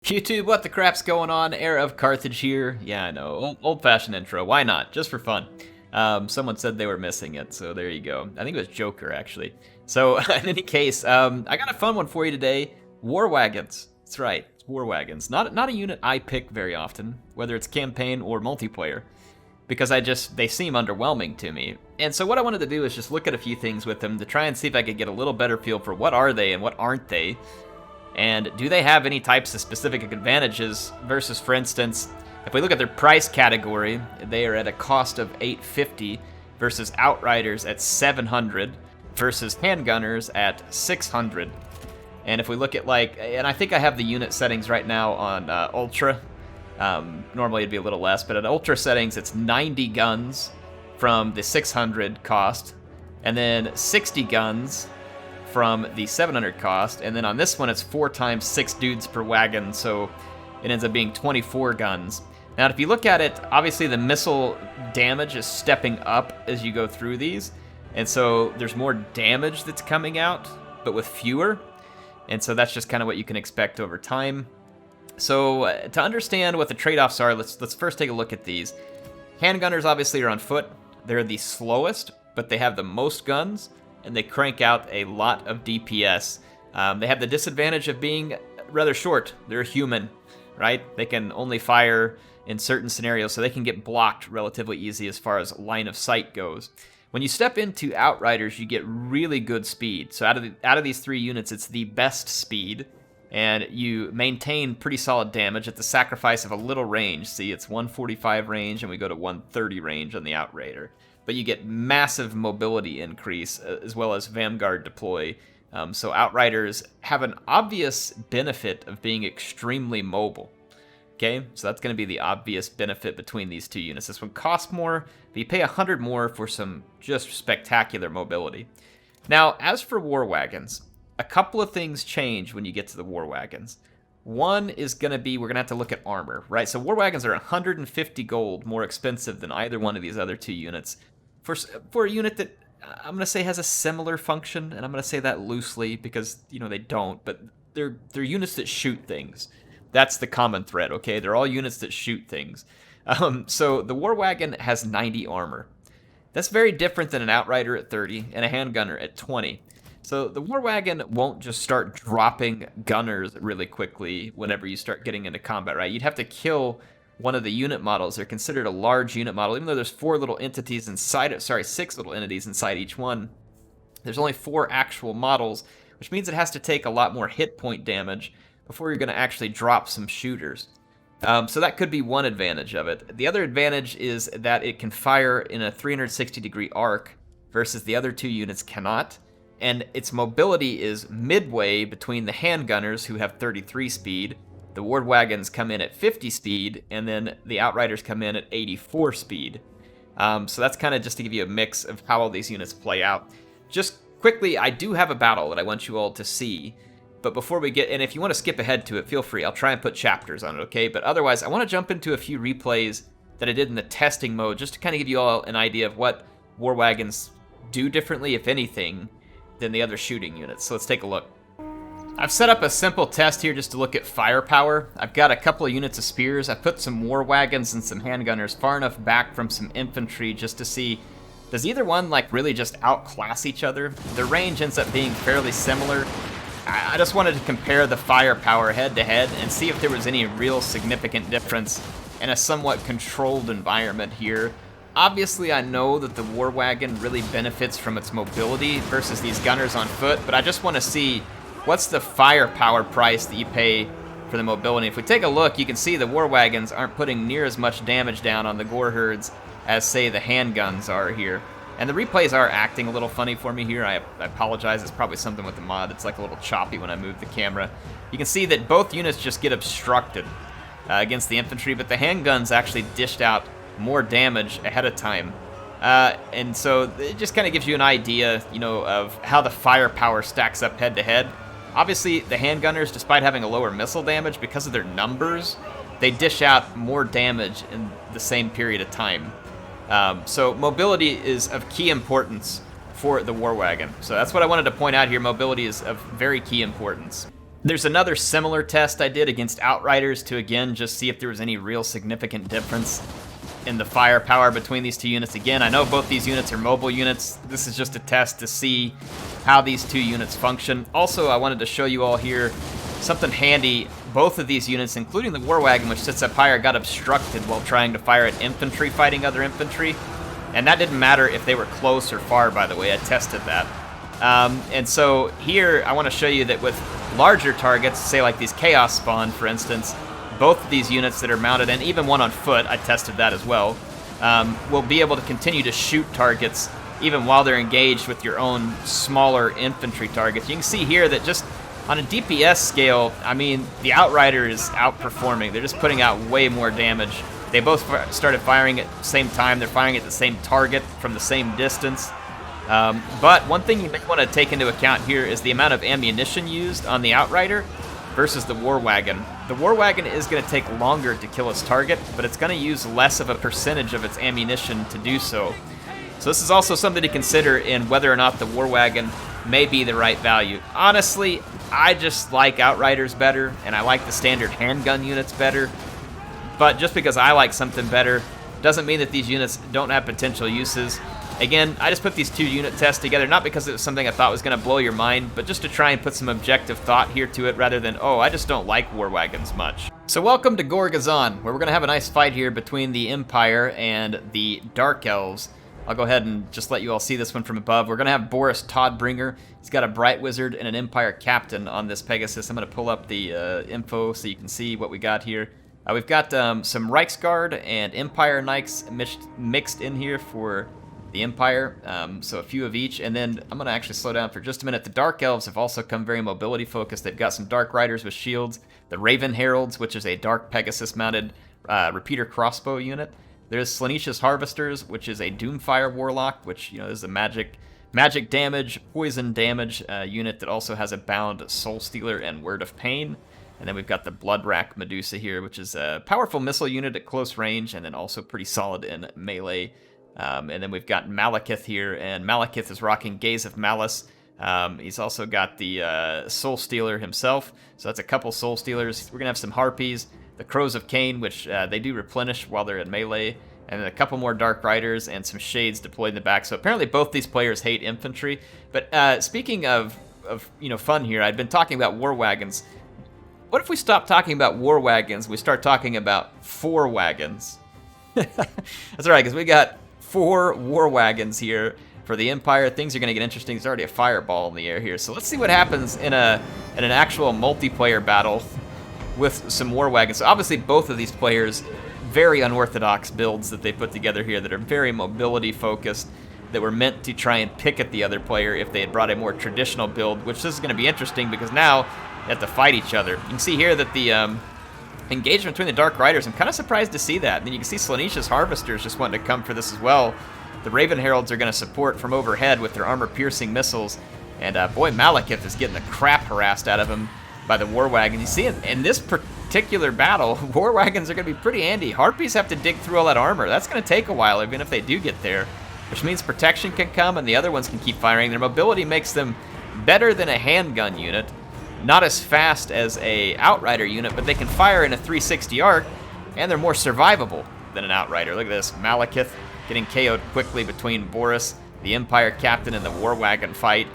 YouTube, what the crap's going on? HeirofCarthage here. Yeah, I know. Old-fashioned intro. Why not? Just for fun. Someone said they were missing it, so there you go. I think it was Joker, actually. So, in any case, I got a fun one for you today. War Wagons. That's right. It's War Wagons. Not a unit I pick very often, whether it's campaign or multiplayer, because they seem underwhelming to me. And so what I wanted to do is just look at a few things with them to try and see if I could get a little better feel for what are they and what aren't they. And do they have any types of specific advantages versus, for instance, if we look at their price category, they are at a cost of $850 versus Outriders at $700 versus Handgunners at $600. And if we look at and I think I have the unit settings right now on Ultra. Normally it'd be a little less, but at Ultra settings it's 90 guns from the 600 cost, and then 60 guns from the 700 cost, and then on this one it's 4 times 6 dudes per wagon, so it ends up being 24 guns. Now if you look at it, obviously the missile damage is stepping up as you go through these, and so there's more damage that's coming out, but with fewer, and so that's just kind of what you can expect over time. So to understand what the trade-offs are, let's first take a look at these. Handgunners obviously are on foot. They're the slowest, but they have the most guns, and they crank out a lot of DPS. They have the disadvantage of being rather short. They're human, right? They can only fire in certain scenarios, so they can get blocked relatively easy as far as line of sight goes. When you step into Outriders, you get really good speed. So out of these 3 units, it's the best speed, and you maintain pretty solid damage at the sacrifice of a little range. See, it's 145 range, and we go to 130 range on the Outrider. But you get massive mobility increase, as well as Vanguard deploy. So Outriders have an obvious benefit of being extremely mobile. Okay, so that's going to be the obvious benefit between these 2 units. This one costs more, but you pay 100 more for some just spectacular mobility. Now, as for War Wagons, a couple of things change when you get to the War Wagons. One is going to be, we're going to have to look at armor, right? So War Wagons are 150 gold more expensive than either one of these other 2 units. For a unit that I'm going to say has a similar function, and I'm going to say that loosely because, they don't, but they're units that shoot things. That's the common thread, okay? They're all units that shoot things. So the War Wagon has 90 armor. That's very different than an Outrider at 30 and a Handgunner at 20. So the War Wagon won't just start dropping gunners really quickly whenever you start getting into combat, right? You'd have to kill one of the unit models. They're considered a large unit model, even though there's 4 little entities inside it. Sorry, 6 little entities inside each one. There's only 4 actual models, which means it has to take a lot more hit point damage before you're going to actually drop some shooters. So that could be one advantage of it. The other advantage is that it can fire in a 360-degree arc versus the other 2 units cannot. And its mobility is midway between the Handgunners, who have 33 speed. The War Wagons come in at 50 speed, and then the Outriders come in at 84 speed. So that's kind of just to give you a mix of how all these units play out. Just quickly, I do have a battle that I want you all to see. But before we get, and if you want to skip ahead to it, feel free. I'll try and put chapters on it, okay? But otherwise, I want to jump into a few replays that I did in the testing mode, just to kind of give you all an idea of what War Wagons do differently, if anything, than the other shooting units. So let's take a look. I've set up a simple test here just to look at firepower. I've got a couple of units of spears. I've put some War Wagons and some Handgunners far enough back from some infantry just to see, does either one really just outclass each other? The range ends up being fairly similar. I just wanted to compare the firepower head to head and see if there was any real significant difference in a somewhat controlled environment here. Obviously, I know that the War Wagon really benefits from its mobility versus these gunners on foot, but I just want to see what's the firepower price that you pay for the mobility. If we take a look, you can see the War Wagons aren't putting near as much damage down on the gore herds as, say, the handguns are here. And the replays are acting a little funny for me here. I apologize. It's probably something with the mod. It's like a little choppy when I move the camera. You can see that both units just get obstructed against the infantry, but the handguns actually dished out more damage ahead of time. And so it just kind of gives you an idea, of how the firepower stacks up head to head. Obviously, the handgunners, despite having a lower missile damage, because of their numbers, they dish out more damage in the same period of time. So mobility is of key importance for the War Wagon. So that's what I wanted to point out here. Mobility is of very key importance. There's another similar test I did against Outriders to, again, just see if there was any real significant difference in the firepower between these two units. Again, I know both these units are mobile units. This is just a test to see how these two units function. Also, I wanted to show you all here something handy. Both of these units, including the War Wagon, which sits up higher, got obstructed while trying to fire at infantry fighting other infantry. And that didn't matter if they were close or far, by the way. I tested that. And so here, I want to show you that with larger targets, say like these Chaos Spawn, for instance, both of these units that are mounted, and even one on foot, I tested that as well, will be able to continue to shoot targets even while they're engaged with your own smaller infantry targets. You can see here that just on a DPS scale, I mean, the Outrider is outperforming. They're just putting out way more damage. They both started firing at the same time. They're firing at the same target from the same distance. But one thing you may want to take into account here is the amount of ammunition used on the Outrider versus the War Wagon. The War Wagon is going to take longer to kill its target, but it's going to use less of a percentage of its ammunition to do so. So this is also something to consider in whether or not the War Wagon may be the right value. Honestly, I just like Outriders better, and I like the standard handgun units better. But just because I like something better doesn't mean that these units don't have potential uses. Again, I just put these two unit tests together, not because it was something I thought was going to blow your mind, but just to try and put some objective thought here to it rather than, oh, I just don't like War Wagons much. So welcome to Gorgazon, where we're going to have a nice fight here between the Empire and the Dark Elves. I'll go ahead and just let you all see this one from above. We're going to have Boris Todbringer. He's got a Bright Wizard and an Empire Captain on this Pegasus. I'm going to pull up the info so you can see what we got here. We've got some Reichsguard and Empire Knights mixed in here for the Empire, so a few of each. And then I'm going to actually slow down for just a minute. The Dark Elves have also come very mobility focused. They've got some Dark Riders with shields. The Raven Heralds, which is a Dark Pegasus mounted repeater crossbow unit. There's Slaaneash's Harvesters, which is a Doomfire Warlock, which, you know, is a magic damage, poison damage unit that also has a bound Soul Stealer and Word of Pain. And then we've got the Bloodrack Medusa here, which is a powerful missile unit at close range, and then also pretty solid in melee. And then we've got Malekith here, and Malekith is rocking Gaze of Malice. He's also got the Soul Stealer himself, so that's a couple Soul Stealers. We're going to have some Harpies, the Crows of Cain, which they do replenish while they're in melee, and then a couple more Dark Riders and some Shades deployed in the back. So apparently both these players hate infantry. But speaking of fun here, I'd been talking about War Wagons. What if we stop talking about War Wagons, we start talking about 4 wagons? That's right, because we got 4 War Wagons here for the Empire. Things are going to get interesting. There's already a fireball in the air here. So let's see what happens in an actual multiplayer battle with some War Wagons. So obviously both of these players, very unorthodox builds that they put together here that are very mobility focused, that were meant to try and pick at the other player if they had brought a more traditional build, which this is going to be interesting because now they have to fight each other. You can see here that the engagement between the Dark Riders, I'm kind of surprised to see that. And then you can see Slaaneash's Harvesters just wanting to come for this as well. The Raven Heralds are going to support from overhead with their armor-piercing missiles. And boy, Malekith is getting the crap harassed out of him by the War Wagon. You see, in this particular battle, War Wagons are going to be pretty handy. Harpies have to dig through all that armor. That's going to take a while, even if they do get there. Which means protection can come, and the other ones can keep firing. Their mobility makes them better than a handgun unit. Not as fast as a Outrider unit, but they can fire in a 360 arc, and they're more survivable than an Outrider. Look at this, Malekith getting KO'd quickly between Boris, the Empire Captain, and the War Wagon fight.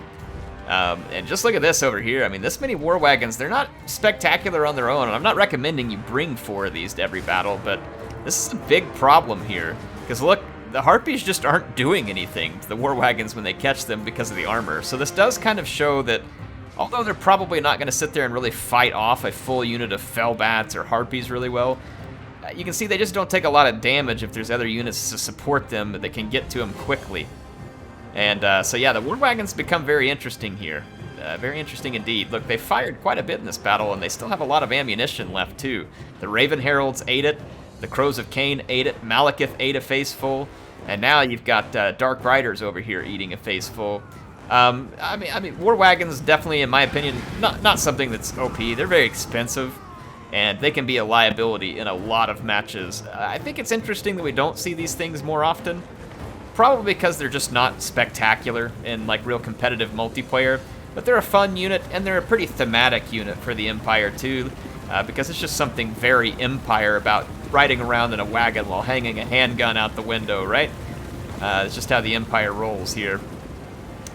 And just look at this over here. I mean, this many War Wagons, they're not spectacular on their own, and I'm not recommending you bring 4 of these to every battle, but this is a big problem here. Because look, the Harpies just aren't doing anything to the War Wagons when they catch them because of the armor. So this does kind of show that although they're probably not going to sit there and really fight off a full unit of Fellbats or Harpies really well, you can see they just don't take a lot of damage if there's other units to support them that can get to them quickly. And so yeah, the War Wagons become very interesting here. Very interesting indeed. Look, they fired quite a bit in this battle, and they still have a lot of ammunition left too. The Raven Heralds ate it. The Crows of Cain ate it. Malekith ate a face full. And now you've got Dark Riders over here eating a face full. I mean, War Wagons definitely, in my opinion, not something that's OP. They're very expensive, and they can be a liability in a lot of matches. I think it's interesting that we don't see these things more often, probably because they're just not spectacular in like real competitive multiplayer. but they're a fun unit, and they're a pretty thematic unit for the Empire too, because it's just something very Empire about riding around in a wagon while hanging a handgun out the window, right? It's just how the Empire rolls here.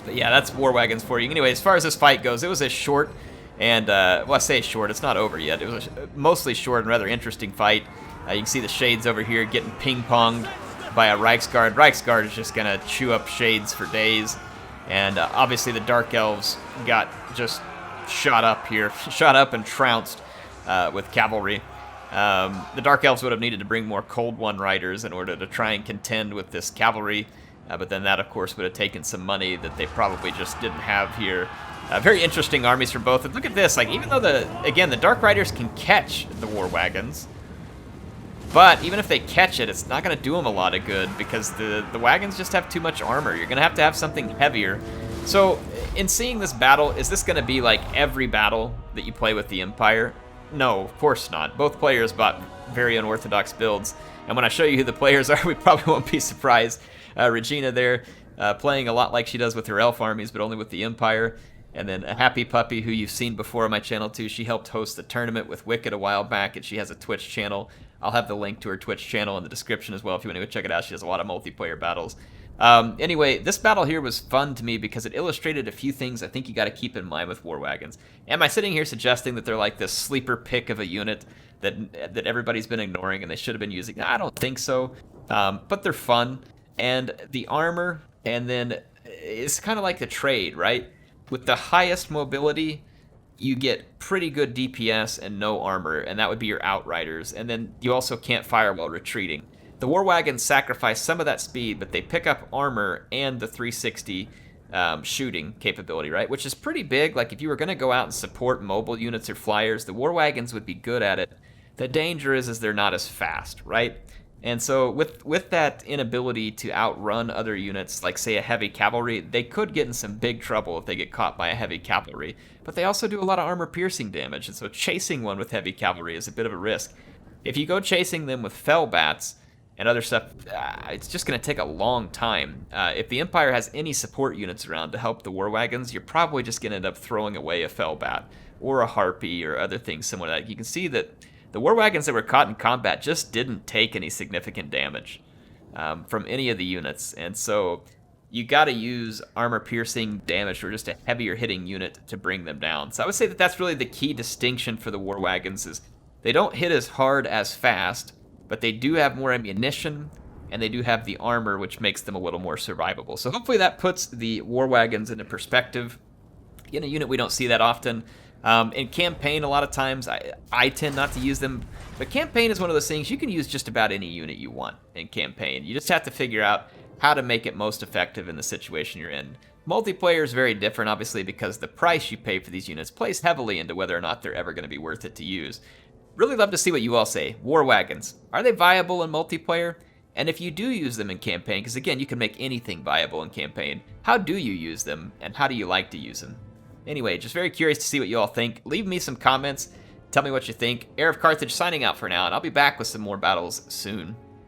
But yeah, that's War Wagons for you. Anyway, as far as this fight goes, it was a short and, well, I say short, it's not over yet. It was a mostly short and rather interesting fight. You can see the Shades over here getting ping-ponged by a Reiksguard. Reiksguard is just going to chew up Shades for days. And obviously the Dark Elves got just shot up here, shot up and trounced with cavalry. The Dark Elves would have needed to bring more Cold One riders in order to try and contend with this cavalry. But then that, of course, would have taken some money that they probably just didn't have here. Very interesting armies from both. And look at this. Like, even though, the Dark Riders can catch the War Wagons, but even if they catch it, it's not going to do them a lot of good because the wagons just have too much armor. You're going to have something heavier. So, in seeing this battle, is this going to be like every battle that you play with the Empire? No, of course not. Both players bought very unorthodox builds. And when I show you who the players are, we probably won't be surprised. Regina there, playing a lot like she does with her elf armies, but only with the Empire. And then a Happy Puppy, who you've seen before on my channel too. She helped host the tournament with Wicked a while back, and she has a Twitch channel. I'll have the link to her Twitch channel in the description as well if you want to go check it out. She does a lot of multiplayer battles. Anyway, this battle here was fun to me because it illustrated a few things I think you got to keep in mind with War Wagons. Am I sitting here suggesting that they're like this sleeper pick of a unit that everybody's been ignoring and they should have been using? I don't think so, but they're fun. And the armor, and then it's kind of like the trade, right? With the highest mobility, you get pretty good DPS and no armor, and that would be your Outriders. And then you also can't fire while retreating. The War Wagons sacrifice some of that speed, but they pick up armor and the 360 shooting capability, right? Which is pretty big. Like, if you were going to go out and support mobile units or flyers, the War Wagons would be good at it. The danger is they're not as fast, right? And so with that inability to outrun other units, like say a heavy cavalry, they could get in some big trouble if they get caught by a heavy cavalry. But they also do a lot of armor-piercing damage, and so chasing one with heavy cavalry is a bit of a risk. If you go chasing them with fell bats and other stuff, it's just going to take a long time. If the Empire has any support units around to help the War Wagons, you're probably just going to end up throwing away a fell bat or a harpy or other things similar to that. You can see that the War Wagons that were caught in combat just didn't take any significant damage from any of the units. And so you got to use armor-piercing damage or just a heavier hitting unit to bring them down. So I would say that that's really the key distinction for the War Wagons is they don't hit as hard as fast, but they do have more ammunition, and they do have the armor, which makes them a little more survivable. So hopefully that puts the War Wagons into perspective. In a unit we don't see that often. In campaign, a lot of times, I tend not to use them, but campaign is one of those things you can use just about any unit you want in campaign. You just have to figure out how to make it most effective in the situation you're in. Multiplayer is very different, obviously, because the price you pay for these units plays heavily into whether or not they're ever going to be worth it to use. Really love to see what you all say. War Wagons, are they viable in multiplayer? And if you do use them in campaign, because again, you can make anything viable in campaign, how do you use them, and how do you like to use them? Anyway, just very curious to see what you all think. Leave me some comments. Tell me what you think. HeirofCarthage signing out for now, and I'll be back with some more battles soon.